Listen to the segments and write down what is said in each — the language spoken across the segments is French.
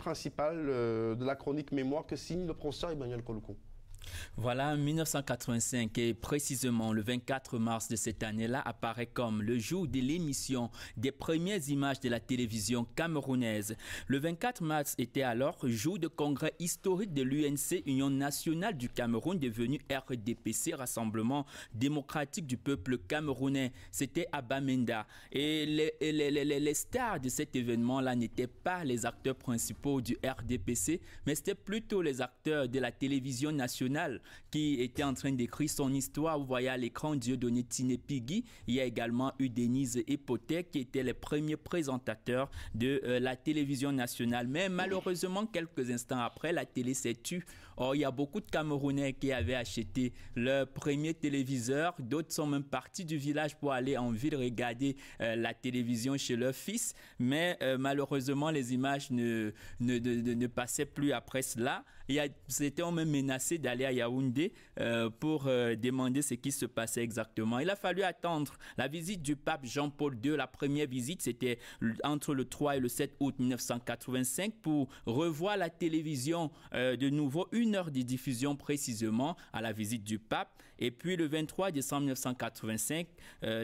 principal de la chronique mémoire que signe le professeur Emmanuel Koluku. Voilà, 1985 et précisément le 24 mars de cette année-là apparaît comme le jour de l'émission des premières images de la télévision camerounaise. Le 24 mars était alors jour de congrès historique de l'UNC, Union nationale du Cameroun, devenu RDPC, Rassemblement démocratique du peuple camerounais. C'était à Bamenda. Et les stars de cet événement-là n'étaient pas les acteurs principaux du RDPC, mais c'était plutôt les acteurs de la télévision nationale qui était en train d'écrire son histoire. Vous voyez à l'écran Dieudonné Tinepigui. Il y a également eu Denise Hypothèque qui étaient les premiers présentateurs de la télévision nationale. Mais malheureusement, quelques instants après, la télé s'est tue. Or, il y a beaucoup de Camerounais qui avaient acheté leur premier téléviseur. D'autres sont même partis du village pour aller en ville regarder la télévision chez leur fils. Mais malheureusement, les images ne passaient plus après cela. C'était même menacé d'aller à Yaoundé pour demander ce qui se passait exactement. Il a fallu attendre la visite du pape Jean-Paul II. La première visite, c'était entre le 3 et le 7 août 1985 pour revoir la télévision de nouveau, 1 heure de diffusion précisément à la visite du pape. Et puis le 23 décembre 1985,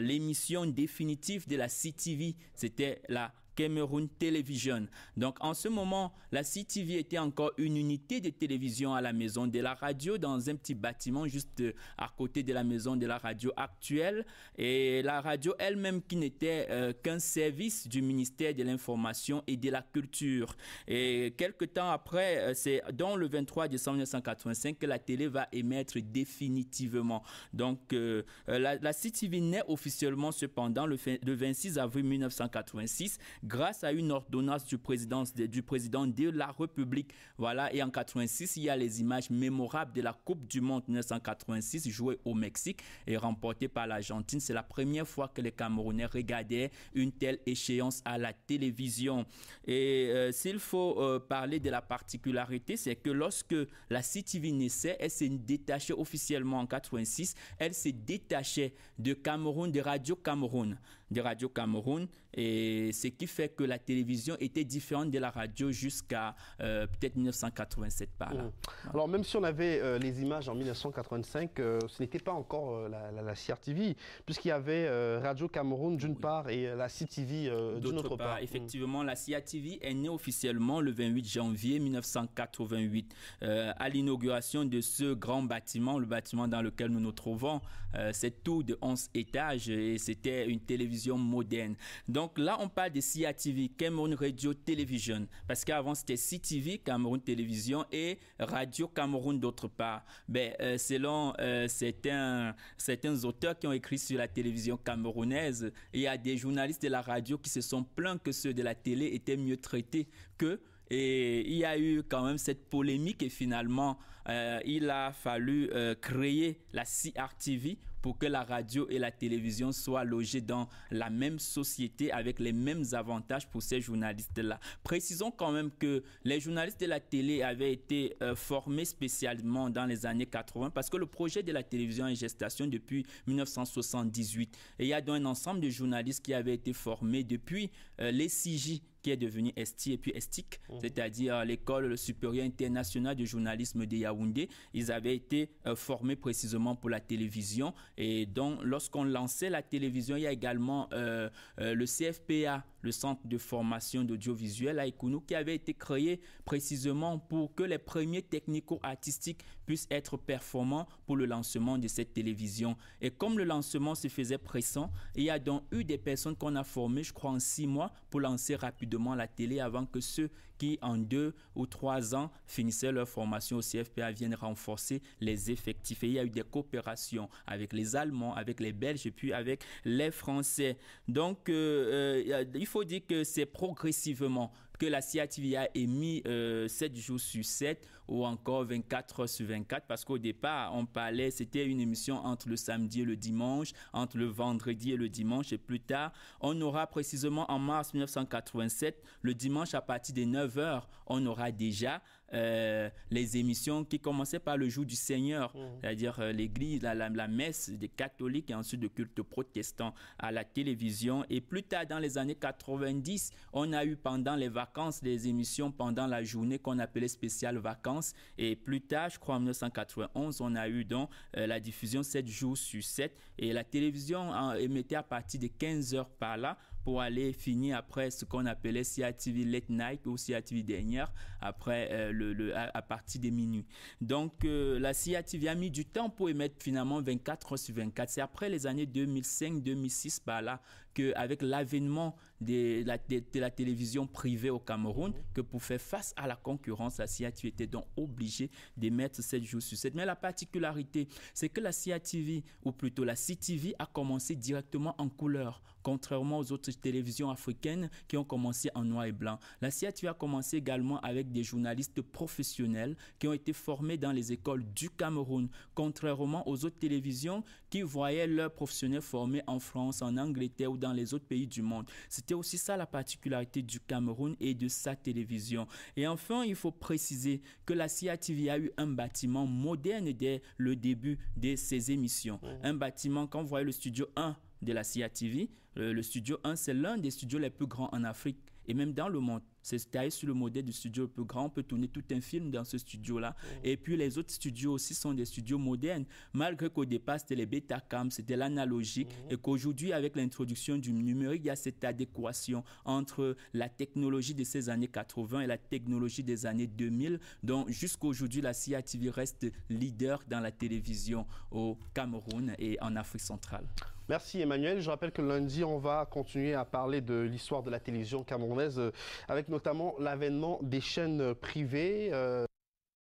l'émission définitive de la CTV, c'était la Cameroun Television. Donc, en ce moment, la CTV était encore une unité de télévision à la maison de la radio dans un petit bâtiment juste à côté de la maison de la radio actuelle. Et la radio elle-même qui n'était qu'un service du ministère de l'Information et de la Culture. Et quelques temps après, c'est dans le 23 décembre 1985 que la télé va émettre définitivement. Donc, la CTV naît officiellement cependant le 26 avril 1986 grâce à une ordonnance du président de la République. Voilà, et en 86, il y a les images mémorables de la Coupe du Monde 1986 jouée au Mexique et remportée par l'Argentine. C'est la première fois que les Camerounais regardaient une telle échéance à la télévision. Et s'il faut parler de la particularité, c'est que lorsque la CTV naissait, elle s'est détachée officiellement en 86. Elle s'est détachée de Cameroun, de Radio Cameroun. Et ce qui fait que la télévision était différente de la radio jusqu'à peut-être 1987 par là. Alors même si on avait les images en 1985, ce n'était pas encore la CRTV, puisqu'il y avait Radio Cameroun d'une part et la CTV d'une autre part. Effectivement, la CRTV est née officiellement le 28 janvier 1988 à l'inauguration de ce grand bâtiment, le bâtiment dans lequel nous nous trouvons. Cette tour de 11 étages et c'était une télévision moderne. Donc là, on parle de CRTV, Cameroun Radio Television, parce qu'avant c'était CTV, Cameroun Télévision et Radio Cameroun d'autre part. Selon certains auteurs qui ont écrit sur la télévision camerounaise, il y a des journalistes de la radio qui se sont plaints que ceux de la télé étaient mieux traités qu'eux. Et il y a eu quand même cette polémique et finalement, il a fallu créer la CRTV pour que la radio et la télévision soient logées dans la même société avec les mêmes avantages pour ces journalistes-là. Précisons quand même que les journalistes de la télé avaient été formés spécialement dans les années 80 parce que le projet de la télévision est en gestation depuis 1978. Et il y a donc un ensemble de journalistes qui avaient été formés depuis les CJ qui est devenu ESTI et puis ESTIC, c'est-à-dire l'École supérieure internationale de journalisme de Yaoundé. Ils avaient été formés précisément pour la télévision. Et donc, lorsqu'on lançait la télévision, il y a également le CFPA, le Centre de formation d'audiovisuel à Ekounou, qui avait été créé précisément pour que les premiers technico-artistiques puissent être performants pour le lancement de cette télévision. Et comme le lancement se faisait pressant, il y a donc eu des personnes qu'on a formées, je crois, en 6 mois pour lancer rapidement la télé avant que ceux qui, en 2 ou 3 ans, finissaient leur formation au CFPA viennent renforcer les effectifs. Et il y a eu des coopérations avec les Allemands, avec les Belges et puis avec les Français. Donc, il faut dire que c'est progressivement que la CRTV a émis 7 jours sur 7 ou encore 24 heures sur 24 parce qu'au départ, on parlait, c'était une émission entre le samedi et le dimanche, entre le vendredi et le dimanche et plus tard, on aura précisément en mars 1987, le dimanche à partir de 9 heures, on aura déjà les émissions qui commençaient par le jour du Seigneur, c'est-à-dire l'église, la messe des catholiques et ensuite de culte protestant à la télévision. Et plus tard, dans les années 90, on a eu pendant les vacances vacances, des émissions pendant la journée qu'on appelait spéciales vacances. Et plus tard, je crois en 1991, on a eu donc la diffusion 7 jours sur 7. Et la télévision émettait à partir de 15 heures par là, pour aller finir après ce qu'on appelait CATV Late Night ou CATV dernière, après à partir de minuit. Donc, la CATV a mis du temps pour émettre finalement 24 heures sur 24. C'est après les années 2005-2006 par là qu'avec l'avènement de la télévision privée au Cameroun, que pour faire face à la concurrence, la CATV était donc obligée d'émettre 7 jours sur 7. Mais la particularité, c'est que la CATV, ou plutôt la CTV, a commencé directement en couleur, contrairement aux autres télévisions africaines qui ont commencé en noir et blanc. La CATV a commencé également avec des journalistes professionnels qui ont été formés dans les écoles du Cameroun, contrairement aux autres télévisions qui voyaient leurs professionnels formés en France, en Angleterre ou dans les autres pays du monde. C'était aussi ça la particularité du Cameroun et de sa télévision. Et enfin, il faut préciser que la CATV a eu un bâtiment moderne dès le début de ses émissions. Un bâtiment, quand vous voyez le studio 1 de la CATV, le studio 1, c'est l'un des studios les plus grands en Afrique et même dans le monde. C'est taillé sur le modèle du studio le plus grand. On peut tourner tout un film dans ce studio-là. Et puis les autres studios aussi sont des studios modernes. Malgré qu'au départ, c'était les Betacam, c'était l'analogique. Et qu'aujourd'hui, avec l'introduction du numérique, il y a cette adéquation entre la technologie de ces années 80 et la technologie des années 2000. Donc jusqu'à aujourd'hui, la CATV reste leader dans la télévision au Cameroun et en Afrique centrale. Merci Emmanuel. Je rappelle que lundi, on va continuer à parler de l'histoire de la télévision camerounaise avec notamment l'avènement des chaînes privées.